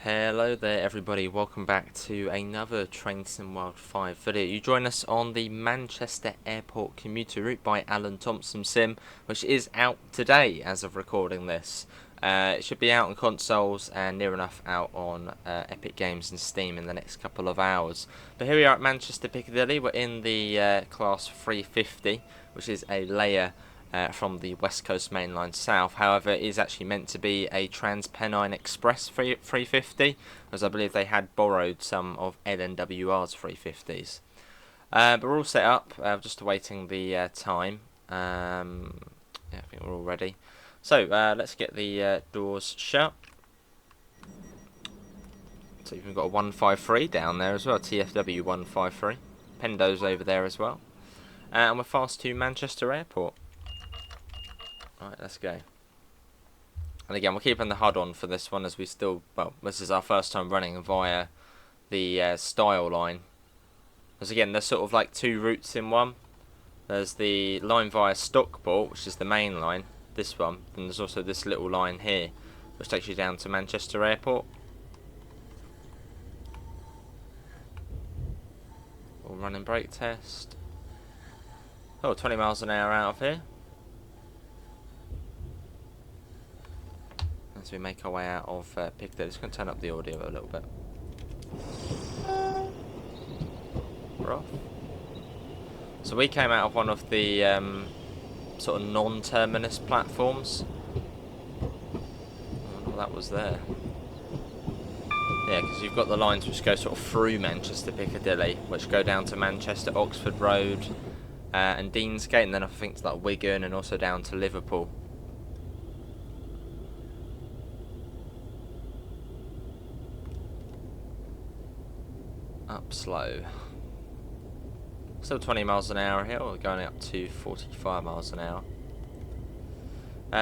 Hello there everybody, welcome back to another Train Sim World 5 video. You join us on the Manchester Airport commuter route by Alan Thompson Sim, which is out today as of recording this. It should be out on consoles and near enough out on Epic Games and Steam in the next couple of hours. But here we are at Manchester Piccadilly. We're in the class 350, which is a layer from the West Coast Main Line South. However, it is actually meant to be a Trans-Pennine Express 350, as I believe they had borrowed some of LNWR's 350s. But we're all set up, just awaiting the time. Yeah, I think we're all ready. So let's get the doors shut. So you've got a 153 down there as well, TFW 153. Pendo's over there as well. And we're fast to Manchester Airport. Alright, let's go. And again, we're keeping the HUD on for this one as we still, well, this is our first time running via the style line. Because again, there's sort of like two routes in one. There's the line via Stockport, which is the main line, this one. And there's also this little line here, which takes you down to Manchester Airport. All running brake test. Oh, 20 miles an hour out of here. As we make our way out of Piccadilly. Just going to turn up the audio a little bit. We're off. So we came out of one of the sort of non-terminus platforms. Oh, that was there. Yeah, because you've got the lines which go sort of through Manchester Piccadilly, which go down to Manchester, Oxford Road, and Deansgate, and then I think to like Wigan, and also down to Liverpool. Up slow. Still 20 miles an hour here, we're going up to 45 miles an hour.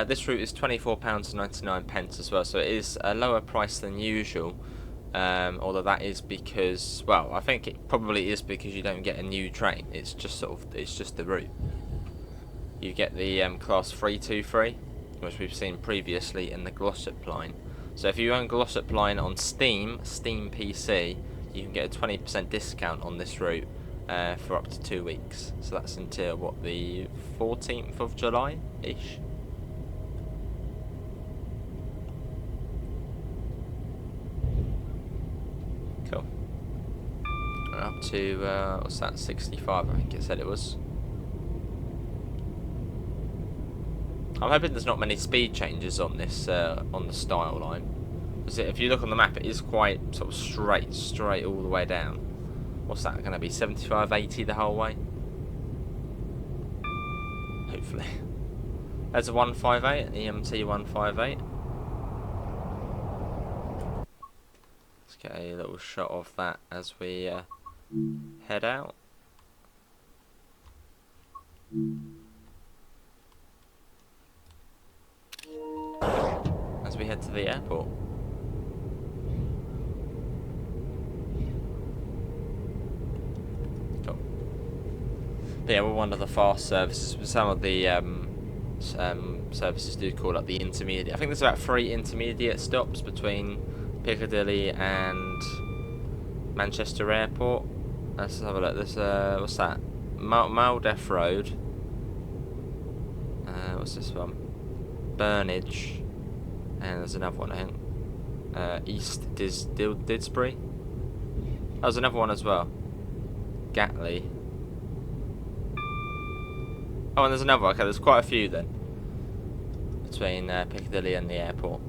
This route is £24.99 as well, so it is a lower price than usual. Although that is because, well, I think it probably is because you don't get a new train. It's just sort of, it's just the route. You get the class 323, which we've seen previously in the Glossop line. So if you own Glossop line on Steam PC, you can get a 20% discount on this route for up to 2 weeks. So that's until, what, the 14th of July-ish? Cool. We're up to, what's that, 65, I think it said it was. I'm hoping there's not many speed changes on this, on the style line. If you look on the map, it is quite sort of straight all the way down. What's that going to be? 75, 80 the whole way? Hopefully. There's a 158, an EMT 158. Let's get a little shot of that as we head out. As we head to the airport. But yeah, we're one of the fast services, but some of the services do call up the intermediate. I think there's about 3 intermediate stops between Piccadilly and Manchester Airport. Let's have a look. There's what's that? Maldef Road. What's this one? Burnage, and there's another one, I think. East Didsbury. Oh, there's another one as well. Gatley. Oh, and there's another. Okay, there's quite a few then between Piccadilly and the airport.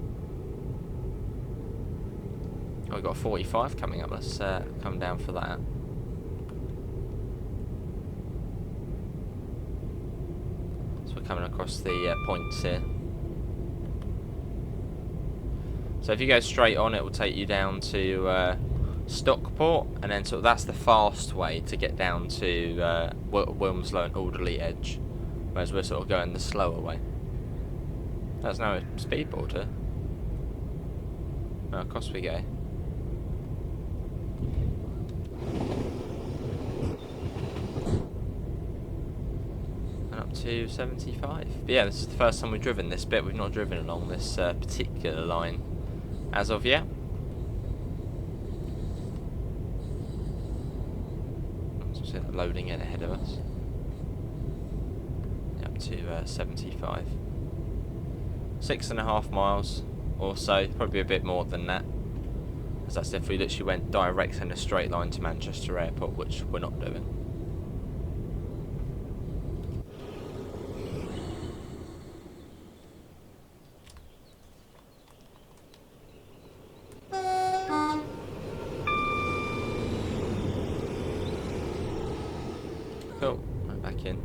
Oh, we've got 45 coming up. Let's come down for that. So we're coming across the points here. So if you go straight on, it will take you down to Stockport, and then sort of that's the fast way to get down to Wilmslow and Alderley Edge. Whereas we're sort of going the slower way. There's no speedboard here. Oh, across we go. And up to 75. But yeah, this is the first time we've driven this bit. We've not driven along this particular line as of yet. loading in ahead of us. Up to 75. 6.5 miles or so, probably a bit more than that. As that's if we literally went direct in a straight line to Manchester Airport, which we're not doing. Cool, right back in.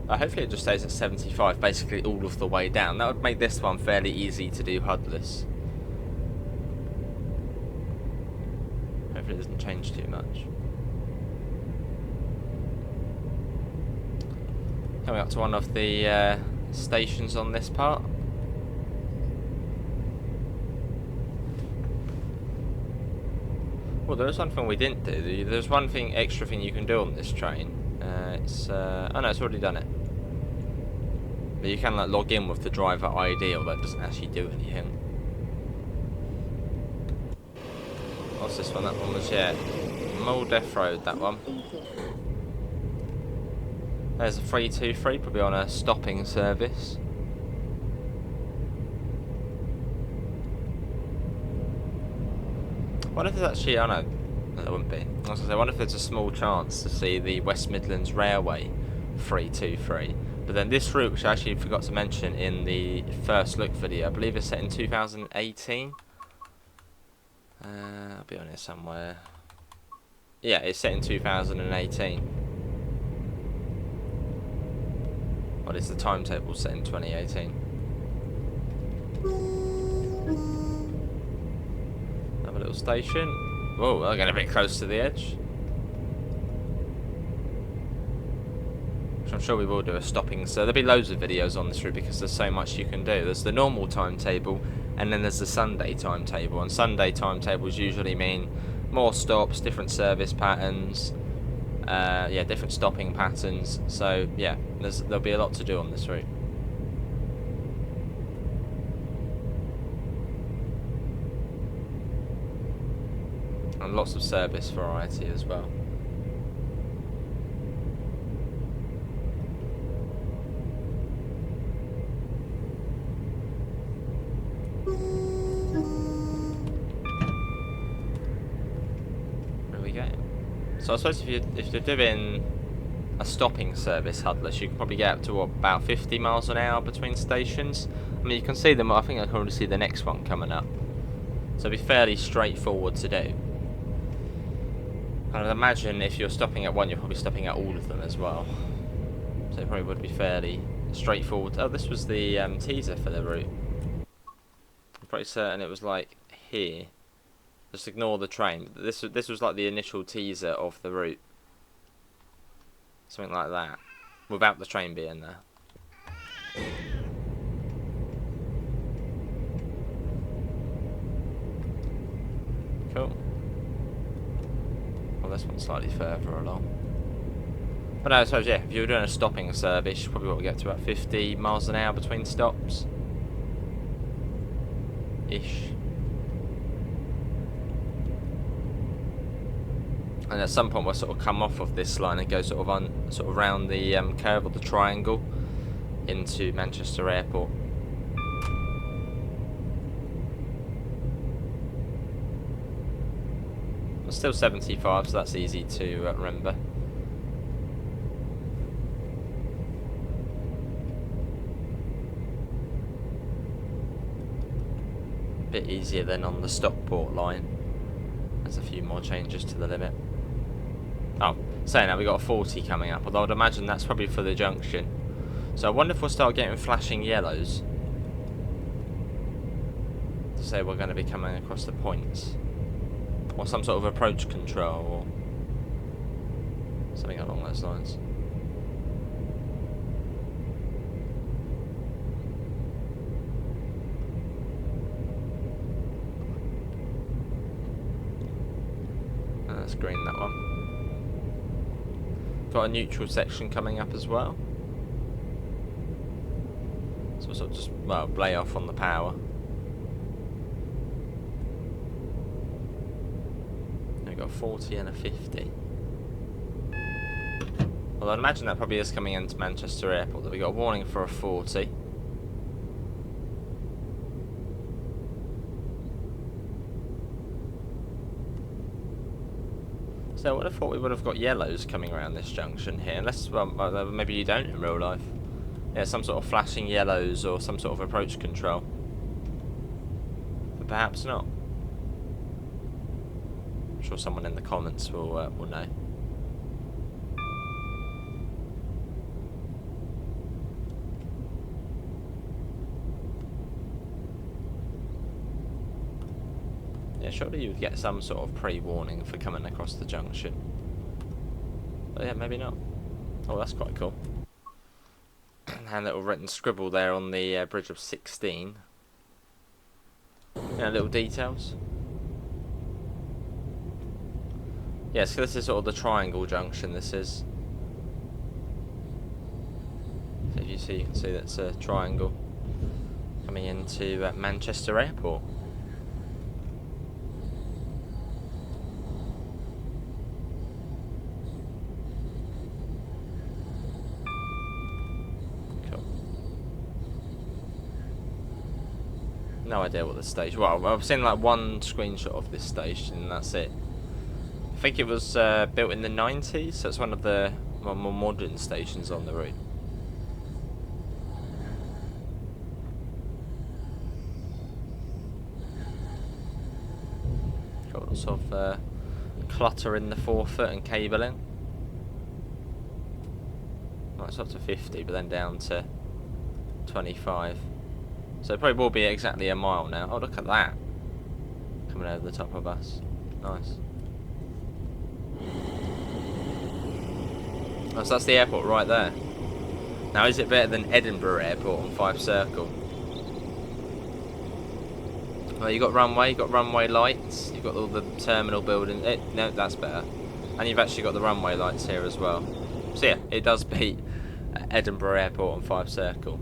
Hopefully it just stays at 75 basically all of the way down. That would make this one fairly easy to do HUDless. Hopefully it doesn't change too much. Coming up to one of the stations on this part. Well, there's one thing we didn't do. There's one extra thing you can do on this train. Oh no, it's already done it. But you can like log in with the driver ID, although it doesn't actually do anything. What's this one? That one was, yeah, Mole Death Road, that one. There's a 323, probably on a stopping service. I wonder if there's actually, oh no, there wouldn't be. I was going to say, I wonder if there's a small chance to see the West Midlands Railway 323. But then this route, which I actually forgot to mention in the first look video, I believe it's set in 2018. I'll be on it somewhere. Yeah, it's set in 2018. What is the timetable set in 2018? Another little station. Whoa, we're getting a bit close to the edge. Which I'm sure we will do a stopping. So there'll be loads of videos on this route because there's so much you can do. There's the normal timetable and then there's the Sunday timetable. And Sunday timetables usually mean more stops, different service patterns, yeah, different stopping patterns. So yeah, there'll be a lot to do on this route. And lots of service variety as well. There we go. So I suppose if you're doing a stopping service HUDless, you can probably get up to what, about 50 miles an hour between stations. I mean, you can see them. I think I can already see the next one coming up. So it'll be fairly straightforward to do. I'd imagine if you're stopping at one, you're probably stopping at all of them as well. So it probably would be fairly straightforward. Oh, this was the teaser for the route. I'm pretty certain it was like here. Just ignore the train. This was like the initial teaser of the route. Something like that. Without the train being there. Cool. Well, this one's slightly further along. But no, I suppose, yeah, if you were doing a stopping service, you probably want to get to about 50 miles an hour between stops. Ish. And at some point we'll sort of come off of this line and go sort of around the curve of the triangle into Manchester Airport. It's still 75, so that's easy to remember. A bit easier than on the Stockport line. There's a few more changes to the limit. Oh, saying that, we got a 40 coming up, although I'd imagine that's probably for the junction. So I wonder if we'll start getting flashing yellows to say we're going to be coming across the points. Or some sort of approach control, or something along those lines. That's green, that one. Got a neutral section coming up as well. So we'll sort of just, well, lay off on the power. We've got 40 and a 50. Well, I'd imagine that probably is coming into Manchester Airport, that we got a warning for a 40. So I would have thought we would have got yellows coming around this junction here, unless, well, maybe you don't in real life. Yeah, some sort of flashing yellows or some sort of approach control. But perhaps not. I'm sure someone in the comments will know. Yeah, surely you would get some sort of pre-warning for coming across the junction. But yeah, maybe not. Oh, that's quite cool. And a little written scribble there on the bridge of 16. Yeah, little details. Yes, so this is sort of the triangle junction, this is. So if you see, you can see that's a triangle coming into Manchester Airport. No idea what the station. Well, I've seen like one screenshot of this station, and that's it. I think it was built in the 90s, so it's one of the more modern stations on the route. Got lots of clutter in the forefoot and cabling. Well, it's up to 50, but then down to 25. So it probably will be exactly a mile now. Oh, look at that. Coming over the top of us. Nice. Oh, so that's the airport right there. Now, is it better than Edinburgh Airport on 5 Circle? Well, you got runway lights. You've got all the terminal buildings. No, that's better. And you've actually got the runway lights here as well. So yeah, it does beat Edinburgh Airport on 5 Circle.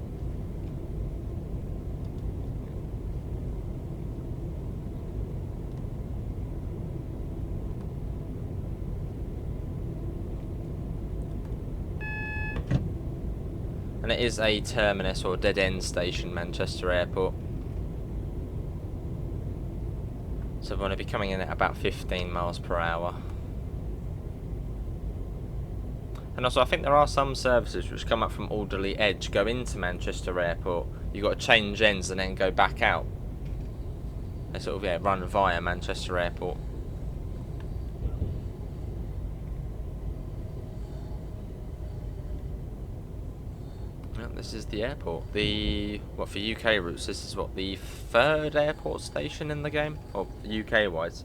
And it is a terminus or dead end station, Manchester Airport. So we're going to be coming in at about 15 miles per hour. And also I think there are some services which come up from Alderley Edge, go into Manchester Airport. You've got to change ends and then go back out. They sort of run via Manchester Airport. This is the airport. For UK routes, this is what, the 3rd airport station in the game? Or UK wise.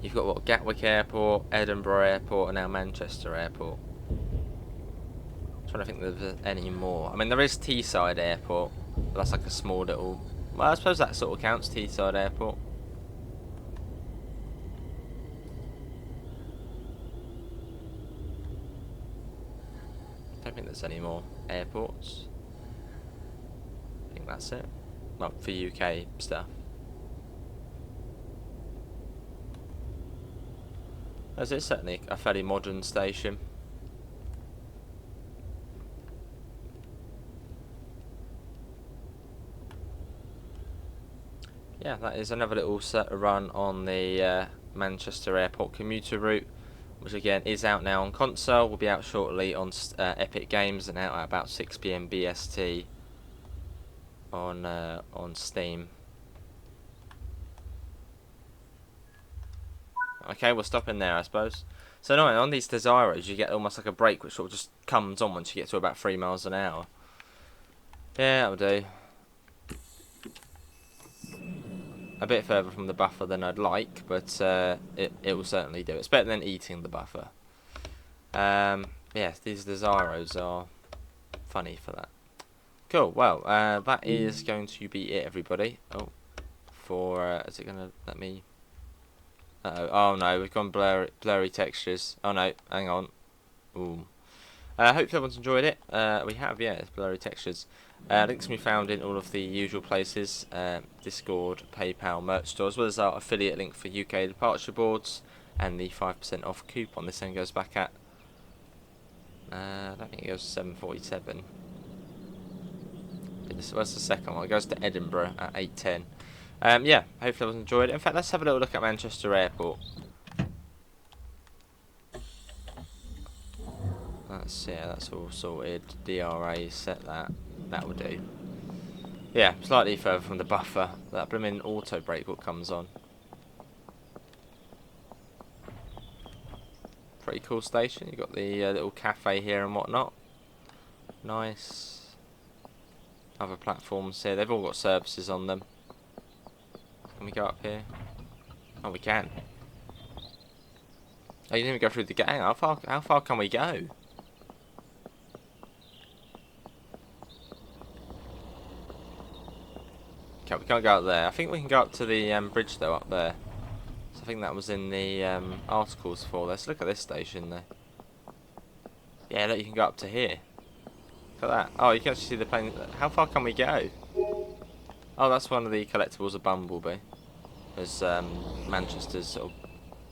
You've got what, Gatwick Airport, Edinburgh Airport, and now Manchester Airport. I'm trying to think if there's any more. I mean, there is Teesside Airport. But that's like a small little... Well, I suppose that sort of counts, Teesside Airport. I don't think there's any more airports. I think that's it. Well, for UK stuff. As it's certainly a fairly modern station. Yeah, that is another little run on the Manchester Airport commuter route, which again is out now on console. Will be out shortly on Epic Games and out at about 6 PM BST on Steam. Okay, we'll stop in there, I suppose. So no, on these Desiros, you get almost like a brake which sort of just comes on once you get to about 3 miles an hour. Yeah, that'll do. A bit further from the buffer than I'd like, but it will certainly do. It's better than eating the buffer. Yes, these Desiros are funny for that. Cool, well, that is going to be it, everybody. Oh, is it going to let me... Uh-oh. Oh no, we've gone blurry textures. Oh no, hang on. Ooh. Hope everyone's enjoyed it. We have, yeah, it's blurry textures. Links can be found in all of the usual places. Discord, PayPal, merch store, as well as our affiliate link for UK departure boards. and the 5% off coupon. This then goes back at, I don't think it goes to 747. Where's the second one? It goes to Edinburgh at 8:10. Yeah, hopefully everyone's enjoyed it. In fact, let's have a little look at Manchester Airport. That's all sorted. DRA set that. That will do. Yeah, slightly further from the buffer. That blooming auto brake what comes on. Pretty cool station. You've got the little cafe here and whatnot. Nice. Other platforms here. They've all got services on them. Can we go up here? Oh, we can. Oh, you didn't even go through the gate. How far can we go? Okay, we can't go up there. I think we can go up to the bridge though, up there. So I think that was in the articles for. Let's look at this station there. Yeah, look, you can go up to here. Look at that. Oh, you can actually see the plane. How far can we go? Oh, that's one of the collectibles of Bumblebee. As Manchester's sort of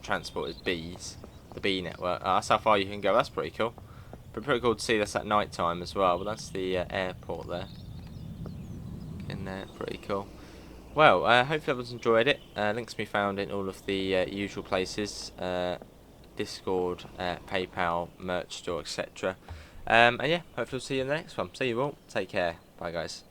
transport is bees. The bee network. Oh, that's how far you can go. That's pretty cool. But pretty cool to see this at night time as well. But that's the airport there. In there, pretty cool. Well, hopefully everyone's enjoyed it. Links can be found in all of the usual places. Discord, PayPal, merch store, etc. And yeah, hopefully we'll see you in the next one. See you all. Take care. Bye guys.